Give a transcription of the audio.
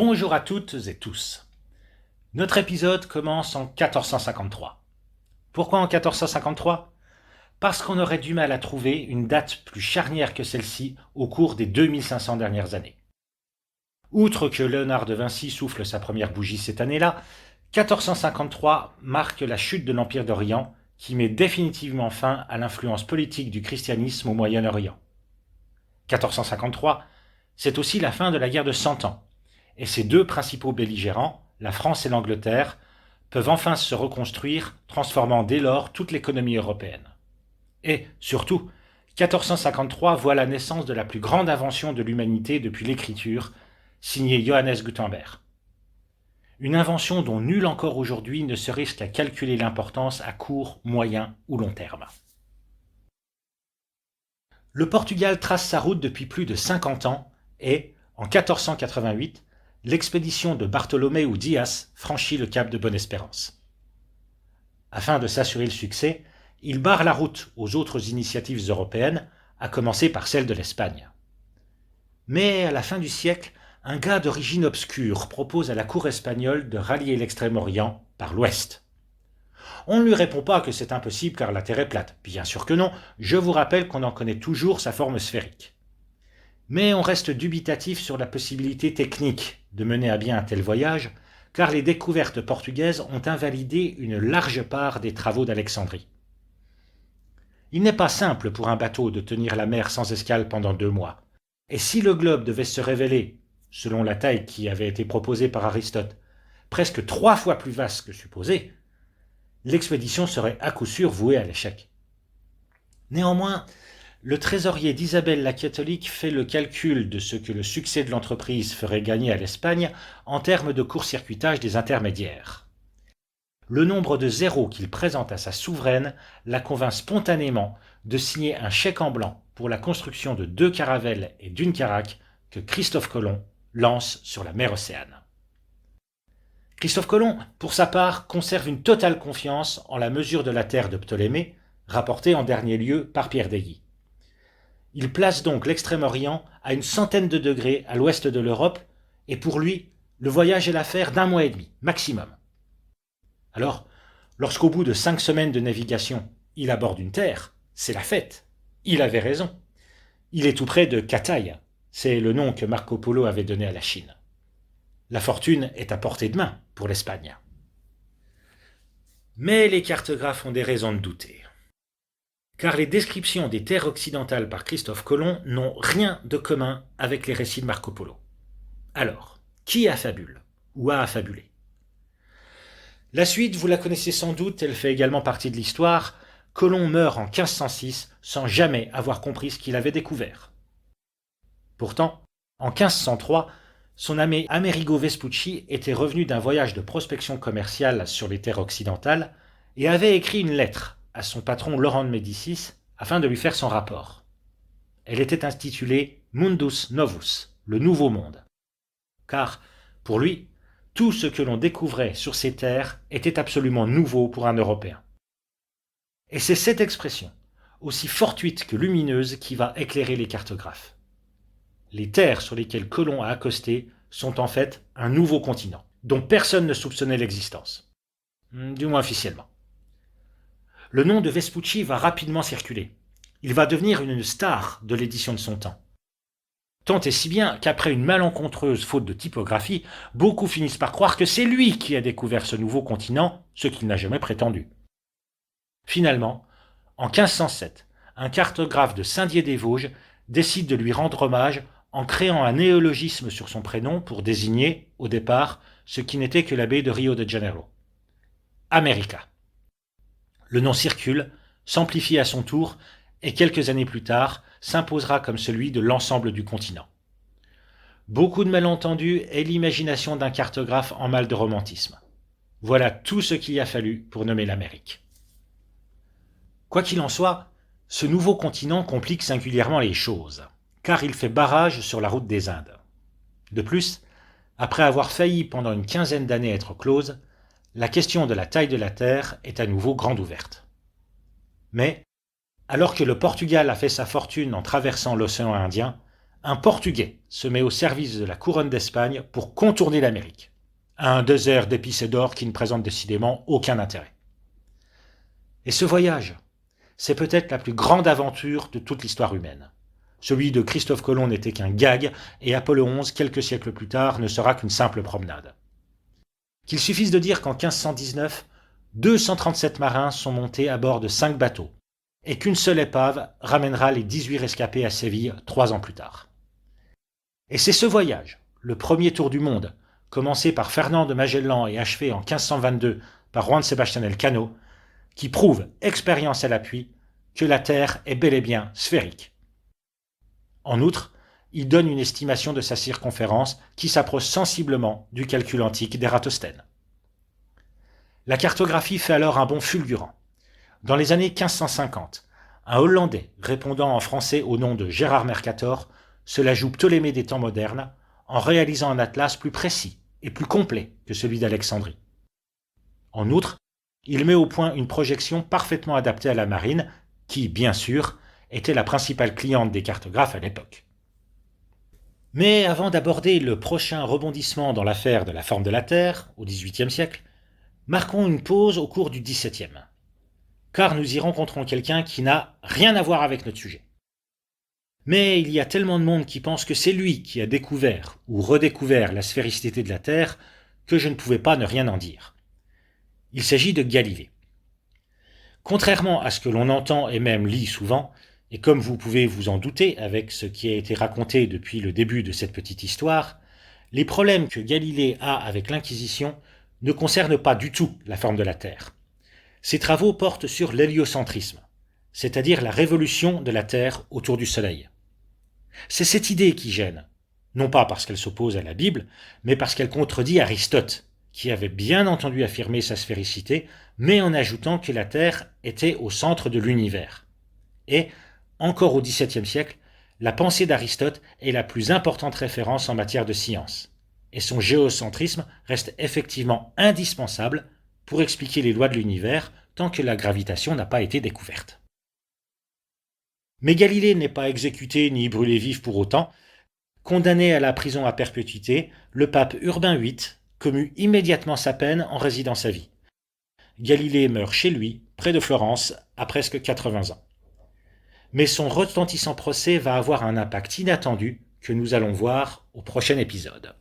Bonjour à toutes et tous. Notre épisode commence en 1453. Pourquoi en 1453 ? Parce qu'on aurait du mal à trouver une date plus charnière que celle-ci au cours des 2500 dernières années. Outre que Léonard de Vinci souffle sa première bougie cette année-là, 1453 marque la chute de l'Empire d'Orient qui met définitivement fin à l'influence politique du christianisme au Moyen-Orient. 1453, c'est aussi la fin de la guerre de 100 ans. Et ces deux principaux belligérants, la France et l'Angleterre, peuvent enfin se reconstruire, transformant dès lors toute l'économie européenne. Et, surtout, 1453 voit la naissance de la plus grande invention de l'humanité depuis l'écriture, signée Johannes Gutenberg. Une invention dont nul encore aujourd'hui ne se risque à calculer l'importance à court, moyen ou long terme. Le Portugal trace sa route depuis plus de 50 ans et, en 1488, l'expédition de Bartholomew Dias franchit le cap de Bonne-Espérance. Afin de s'assurer le succès, il barre la route aux autres initiatives européennes, à commencer par celle de l'Espagne. Mais à la fin du siècle, un gars d'origine obscure propose à la cour espagnole de rallier l'Extrême-Orient par l'Ouest. On ne lui répond pas que c'est impossible car la Terre est plate. Bien sûr que non, je vous rappelle qu'on en connaît toujours sa forme sphérique. Mais on reste dubitatif sur la possibilité technique de mener à bien un tel voyage, car les découvertes portugaises ont invalidé une large part des travaux d'Alexandrie. Il n'est pas simple pour un bateau de tenir la mer sans escale pendant 2 mois, et si le globe devait se révéler, selon la taille qui avait été proposée par Aristote, presque 3 fois plus vaste que supposé, l'expédition serait à coup sûr vouée à l'échec. Néanmoins, le trésorier d'Isabelle la Catholique fait le calcul de ce que le succès de l'entreprise ferait gagner à l'Espagne en termes de court-circuitage des intermédiaires. Le nombre de zéros qu'il présente à sa souveraine la convainc spontanément de signer un chèque en blanc pour la construction de 2 caravelles et d'1 caraque que Christophe Colomb lance sur la mer Océane. Christophe Colomb, pour sa part, conserve une totale confiance en la mesure de la Terre de Ptolémée, rapportée en dernier lieu par Pierre d'Ailly. Il place donc l'Extrême-Orient à une centaine de degrés à l'ouest de l'Europe, et pour lui, le voyage est l'affaire d'1 mois et demi, maximum. Alors, lorsqu'au bout de 5 semaines de navigation, il aborde une terre, c'est la fête. Il avait raison. Il est tout près de Cataï, c'est le nom que Marco Polo avait donné à la Chine. La fortune est à portée de main pour l'Espagne. Mais les cartographes ont des raisons de douter. Car les descriptions des terres occidentales par Christophe Colomb n'ont rien de commun avec les récits de Marco Polo. Alors, qui affabule ou a affabulé ? La suite, vous la connaissez sans doute, elle fait également partie de l'histoire. Colomb meurt en 1506 sans jamais avoir compris ce qu'il avait découvert. Pourtant, en 1503, son ami Amerigo Vespucci était revenu d'un voyage de prospection commerciale sur les terres occidentales et avait écrit une lettre à son patron Laurent de Médicis afin de lui faire son rapport. Elle était intitulée Mundus Novus, le nouveau monde. Car, pour lui, tout ce que l'on découvrait sur ces terres était absolument nouveau pour un Européen. Et c'est cette expression, aussi fortuite que lumineuse, qui va éclairer les cartographes. Les terres sur lesquelles Colomb a accosté sont en fait un nouveau continent, dont personne ne soupçonnait l'existence. Du moins officiellement. Le nom de Vespucci va rapidement circuler. Il va devenir une star de l'édition de son temps. Tant et si bien qu'après une malencontreuse faute de typographie, beaucoup finissent par croire que c'est lui qui a découvert ce nouveau continent, ce qu'il n'a jamais prétendu. Finalement, en 1507, un cartographe de Saint-Dié-des-Vosges décide de lui rendre hommage en créant un néologisme sur son prénom pour désigner, au départ, ce qui n'était que la baie de Rio de Janeiro. America. Le nom circule, s'amplifie à son tour, et quelques années plus tard, s'imposera comme celui de l'ensemble du continent. Beaucoup de malentendus et l'imagination d'un cartographe en mal de romantisme. Voilà tout ce qu'il y a fallu pour nommer l'Amérique. Quoi qu'il en soit, ce nouveau continent complique singulièrement les choses, car il fait barrage sur la route des Indes. De plus, après avoir failli pendant une quinzaine d'années être close, la question de la taille de la Terre est à nouveau grande ouverte. Mais, alors que le Portugal a fait sa fortune en traversant l'océan Indien, un Portugais se met au service de la couronne d'Espagne pour contourner l'Amérique. Un désert d'épices et d'or qui ne présente décidément aucun intérêt. Et ce voyage, c'est peut-être la plus grande aventure de toute l'histoire humaine. Celui de Christophe Colomb n'était qu'un gag, et Apollo 11, quelques siècles plus tard, ne sera qu'une simple promenade. Qu'il suffise de dire qu'en 1519, 237 marins sont montés à bord de 5 bateaux, et qu'une seule épave ramènera les 18 rescapés à Séville 3 ans plus tard. Et c'est ce voyage, le premier tour du monde, commencé par Fernand de Magellan et achevé en 1522 par Juan Sebastián Elcano, qui prouve, expérience à l'appui, que la Terre est bel et bien sphérique. En outre, il donne une estimation de sa circonférence qui s'approche sensiblement du calcul antique d'Ératosthène. La cartographie fait alors un bond fulgurant. Dans les années 1550, un Hollandais répondant en français au nom de Gérard Mercator se la joue Ptolémée des temps modernes en réalisant un atlas plus précis et plus complet que celui d'Alexandrie. En outre, il met au point une projection parfaitement adaptée à la marine qui, bien sûr, était la principale cliente des cartographes à l'époque. Mais avant d'aborder le prochain rebondissement dans l'affaire de la forme de la Terre, au XVIIIe siècle, marquons une pause au cours du XVIIe, car nous y rencontrons quelqu'un qui n'a rien à voir avec notre sujet. Mais il y a tellement de monde qui pense que c'est lui qui a découvert ou redécouvert la sphéricité de la Terre que je ne pouvais pas ne rien en dire. Il s'agit de Galilée. Contrairement à ce que l'on entend et même lit souvent, et comme vous pouvez vous en douter avec ce qui a été raconté depuis le début de cette petite histoire, les problèmes que Galilée a avec l'Inquisition ne concernent pas du tout la forme de la Terre. Ses travaux portent sur l'héliocentrisme, c'est-à-dire la révolution de la Terre autour du Soleil. C'est cette idée qui gêne, non pas parce qu'elle s'oppose à la Bible, mais parce qu'elle contredit Aristote, qui avait bien entendu affirmer sa sphéricité, mais en ajoutant que la Terre était au centre de l'univers. Et, encore au XVIIe siècle, la pensée d'Aristote est la plus importante référence en matière de science, et son géocentrisme reste effectivement indispensable pour expliquer les lois de l'univers tant que la gravitation n'a pas été découverte. Mais Galilée n'est pas exécuté ni brûlé vif pour autant. Condamné à la prison à perpétuité, le pape Urbain VIII commue immédiatement sa peine en résidant sa vie. Galilée meurt chez lui, près de Florence, à presque 80 ans. Mais son retentissant procès va avoir un impact inattendu que nous allons voir au prochain épisode.